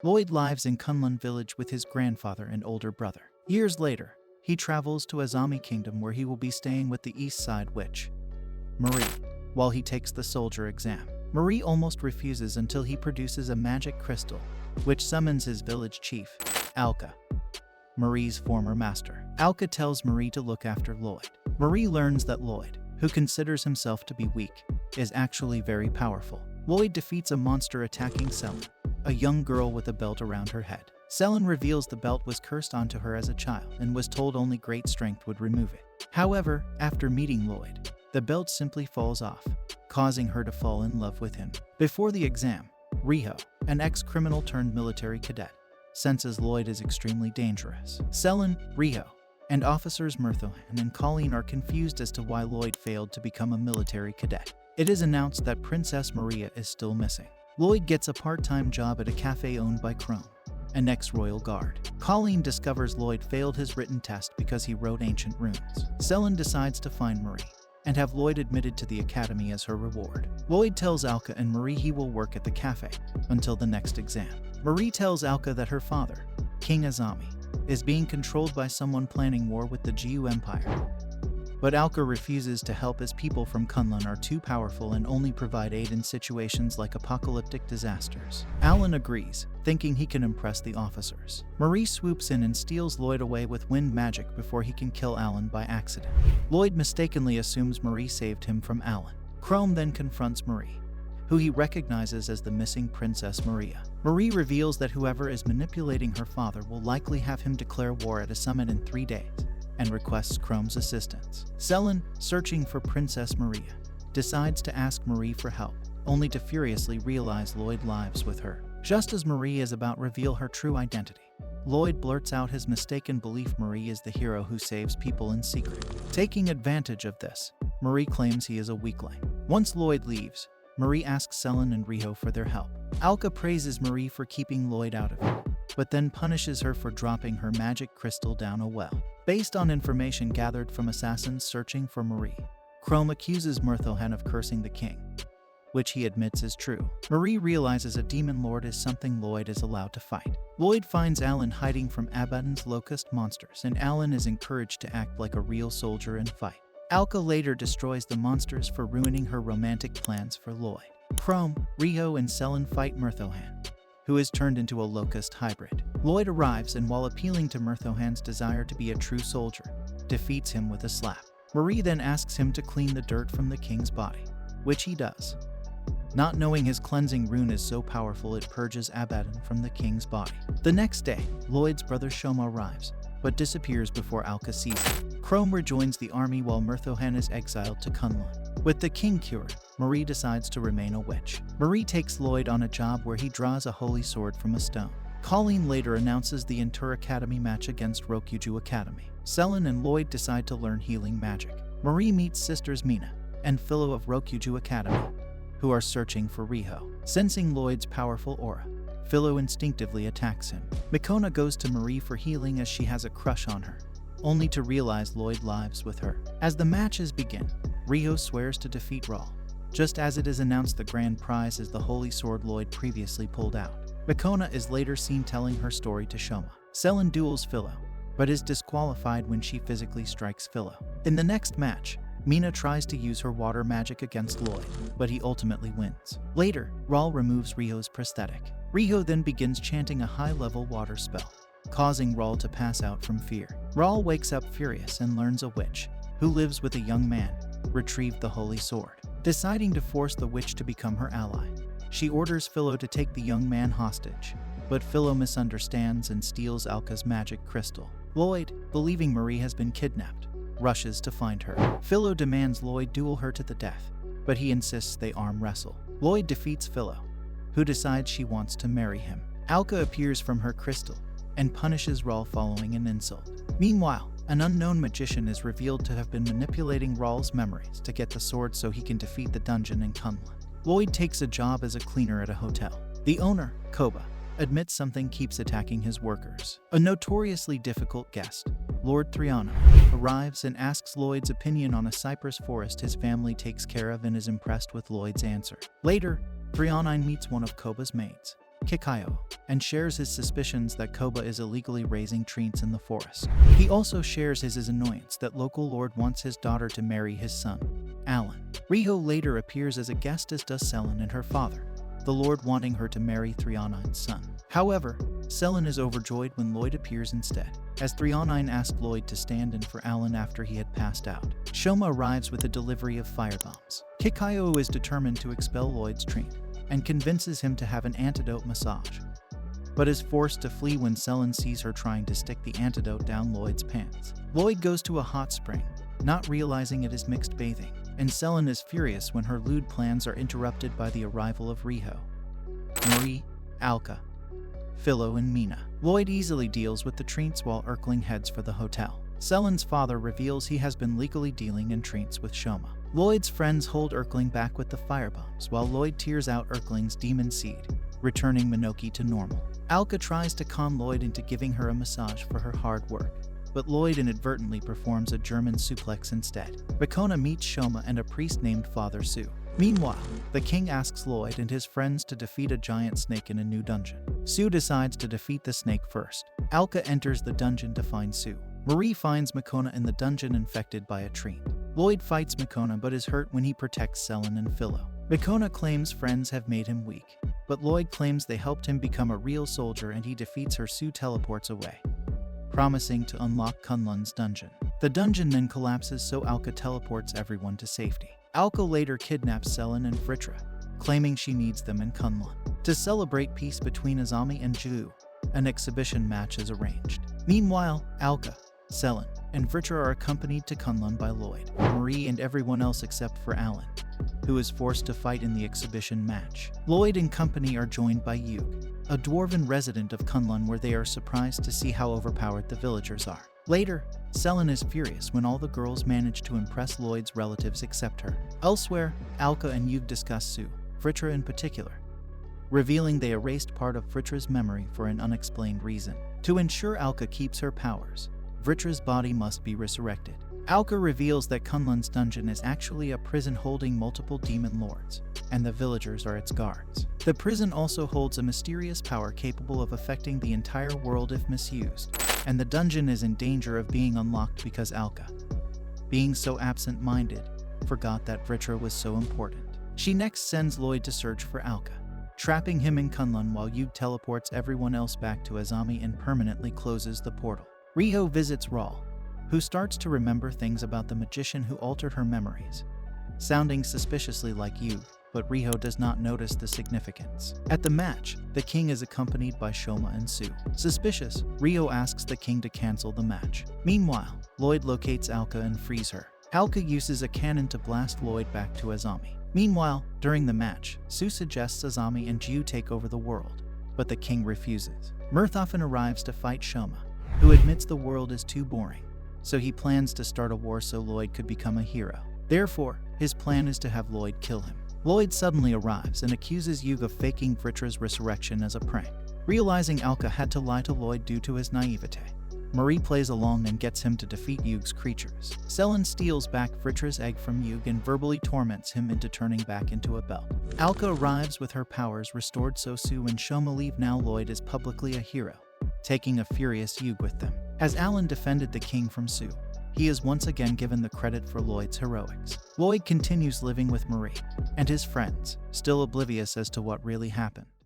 Lloyd lives in Kunlun village with his grandfather and older brother. Years later, he travels to Azami Kingdom where he will be staying with the East Side Witch, Marie, while he takes the soldier exam. Marie almost refuses until he produces a magic crystal, which summons his village chief, Alka, Marie's former master. Alka tells Marie to look after Lloyd. Marie learns that Lloyd, who considers himself to be weak, is actually very powerful. Lloyd defeats a monster attacking Selin, a young girl with a belt around her head. Selin reveals the belt was cursed onto her as a child and was told only great strength would remove it. However, after meeting Lloyd, the belt simply falls off, causing her to fall in love with him. Before the exam, Riho, an ex-criminal turned military cadet, senses Lloyd is extremely dangerous. Selin, Riho, and officers Murthohan and Colleen are confused as to why Lloyd failed to become a military cadet. It is announced that Princess Maria is still missing. Lloyd gets a part-time job at a cafe owned by Chrome, an ex-royal guard. Colleen discovers Lloyd failed his written test because he wrote ancient runes. Selin decides to find Marie and have Lloyd admitted to the academy as her reward. Lloyd tells Alka and Marie he will work at the cafe until the next exam. Marie tells Alka that her father, King Azami, is being controlled by someone planning war with the Jiu Empire. But Alka refuses to help as people from Kunlun are too powerful and only provide aid in situations like apocalyptic disasters. Alan agrees, thinking he can impress the officers. Marie swoops in and steals Lloyd away with wind magic before he can kill Alan by accident. Lloyd mistakenly assumes Marie saved him from Alan. Chrome then confronts Marie, who he recognizes as the missing Princess Maria. Marie reveals that whoever is manipulating her father will likely have him declare war at a summit in 3 days, and requests Chrome's assistance. Selin, searching for Princess Maria, decides to ask Marie for help, only to furiously realize Lloyd lives with her. Just as Marie is about to reveal her true identity, Lloyd blurts out his mistaken belief Marie is the hero who saves people in secret. Taking advantage of this, Marie claims he is a weakling. Once Lloyd leaves, Marie asks Selin and Riho for their help. Alka praises Marie for keeping Lloyd out of it, but then punishes her for dropping her magic crystal down a well. Based on information gathered from assassins searching for Marie, Chrome accuses Murthohan of cursing the king, which he admits is true. Marie realizes a demon lord is something Lloyd is allowed to fight. Lloyd finds Alan hiding from Abaddon's locust monsters, and Alan is encouraged to act like a real soldier and fight. Alka later destroys the monsters for ruining her romantic plans for Lloyd. Chrome, Riho, and Selin fight Murthohan, who is turned into a locust hybrid. Lloyd arrives and, while appealing to Murthohan's desire to be a true soldier, defeats him with a slap. Marie then asks him to clean the dirt from the king's body, which he does, not knowing his cleansing rune is so powerful it purges Abaddon from the king's body. The next day, Lloyd's brother Shoma arrives, but disappears before Alka sees him. Chrome rejoins the army while Murthohan is exiled to Kunlun. With the king cured, Marie decides to remain a witch. Marie takes Lloyd on a job where he draws a holy sword from a stone. Colleen later announces the Inter Academy match against Rokuju Academy. Selin and Lloyd decide to learn healing magic. Marie meets sisters Mina and Philo of Rokuju Academy, who are searching for Riho. Sensing Lloyd's powerful aura, Philo instinctively attacks him. Mikona goes to Marie for healing as she has a crush on her, only to realize Lloyd lives with her. As the matches begin, Riho swears to defeat Raul, just as it is announced the grand prize is the holy sword Lloyd previously pulled out. Mikona is later seen telling her story to Shoma. Selin duels Philo, but is disqualified when she physically strikes Philo. In the next match, Mina tries to use her water magic against Lloyd, but he ultimately wins. Later, Raul removes Riho's prosthetic. Riho then begins chanting a high-level water spell, causing Raul to pass out from fear. Raul wakes up furious and learns a witch, who lives with a young man, retrieved the holy sword. Deciding to force the witch to become her ally, she orders Philo to take the young man hostage, but Philo misunderstands and steals Alka's magic crystal. Lloyd, believing Marie has been kidnapped, rushes to find her. Philo demands Lloyd duel her to the death, but he insists they arm wrestle. Lloyd defeats Philo, who decides she wants to marry him. Alka appears from her crystal and punishes Raul following an insult. Meanwhile, an unknown magician is revealed to have been manipulating Raul's memories to get the sword so he can defeat the dungeon in Kunlun. Lloyd takes a job as a cleaner at a hotel. The owner, Koba, admits something keeps attacking his workers. A notoriously difficult guest, Lord Triana, arrives and asks Lloyd's opinion on a cypress forest his family takes care of and is impressed with Lloyd's answer. Later, Triana meets one of Koba's maids, Kikayo, and shares his suspicions that Koba is illegally raising treants in the forest. He also shares his annoyance that local lord wants his daughter to marry his son, Alan. Riho later appears as a guest, as does Selin and her father, the lord wanting her to marry 309's son. However, Selin is overjoyed when Lloyd appears instead, as 309 asks Lloyd to stand in for Alan after he had passed out. Shoma arrives with a delivery of firebombs. Kikayo is determined to expel Lloyd's treant, and convinces him to have an antidote massage, but is forced to flee when Selin sees her trying to stick the antidote down Lloyd's pants. Lloyd goes to a hot spring, not realizing it is mixed bathing, and Selin is furious when her lewd plans are interrupted by the arrival of Riho, Marie, Alka, Philo, and Mina. Lloyd easily deals with the treants while Erkling heads for the hotel. Selin's father reveals he has been legally dealing in treants with Shoma. Lloyd's friends hold Erkling back with the firebombs, while Lloyd tears out Erkling's demon seed, returning Minoki to normal. Alka tries to con Lloyd into giving her a massage for her hard work, but Lloyd inadvertently performs a German suplex instead. Bakona meets Shoma and a priest named Father Sue. Meanwhile, the king asks Lloyd and his friends to defeat a giant snake in a new dungeon. Sue decides to defeat the snake first. Alka enters the dungeon to find Sue. Marie finds Makona in the dungeon infected by a treant. Lloyd fights Makona but is hurt when he protects Selin and Philo. Makona claims friends have made him weak, but Lloyd claims they helped him become a real soldier, and he defeats her. Sue teleports away, promising to unlock Kunlun's dungeon. The dungeon then collapses, so Alka teleports everyone to safety. Alka later kidnaps Selin and Fritra, claiming she needs them in Kunlun. To celebrate peace between Azami and Ju, an exhibition match is arranged. Meanwhile, Alka, Selin, and Fritra are accompanied to Kunlun by Lloyd, Marie, and everyone else except for Alan, who is forced to fight in the exhibition match. Lloyd and company are joined by Yug, a dwarven resident of Kunlun, where they are surprised to see how overpowered the villagers are. Later, Selin is furious when all the girls manage to impress Lloyd's relatives except her. Elsewhere, Alka and Yug discuss Sue, Fritra in particular, revealing they erased part of Fritra's memory for an unexplained reason. To ensure Alka keeps her powers, Fritra's body must be resurrected. Alka reveals that Kunlun's dungeon is actually a prison holding multiple demon lords, and the villagers are its guards. The prison also holds a mysterious power capable of affecting the entire world if misused, and the dungeon is in danger of being unlocked because Alka, being so absent-minded, forgot that Fritra was so important. She next sends Lloyd to search for Alka, trapping him in Kunlun, while Yug teleports everyone else back to Azami and permanently closes the portal. Riho visits Raul, who starts to remember things about the magician who altered her memories, sounding suspiciously like Yug, but Riho does not notice the significance. At the match, the king is accompanied by Shoma and Sue. Suspicious, Riho asks the king to cancel the match. Meanwhile, Lloyd locates Alka and frees her. Alka uses a cannon to blast Lloyd back to Azami. Meanwhile, during the match, Sue suggests Azami and Ju take over the world, but the king refuses. Murthoffen arrives to fight Shoma, who admits the world is too boring, so he plans to start a war so Lloyd could become a hero. Therefore, his plan is to have Lloyd kill him. Lloyd suddenly arrives and accuses Yug of faking Fritra's resurrection as a prank. Realizing Alka had to lie to Lloyd due to his naivete, Marie plays along and gets him to defeat Yug's creatures. Selin steals back Fritra's egg from Yug and verbally torments him into turning back into a belt. Alka arrives with her powers restored, so Sue and Shoma leave. Now Lloyd is publicly a hero, taking a furious Yug with them. As Alan defended the king from Sue, he is once again given the credit for Lloyd's heroics. Lloyd continues living with Marie and his friends, still oblivious as to what really happened.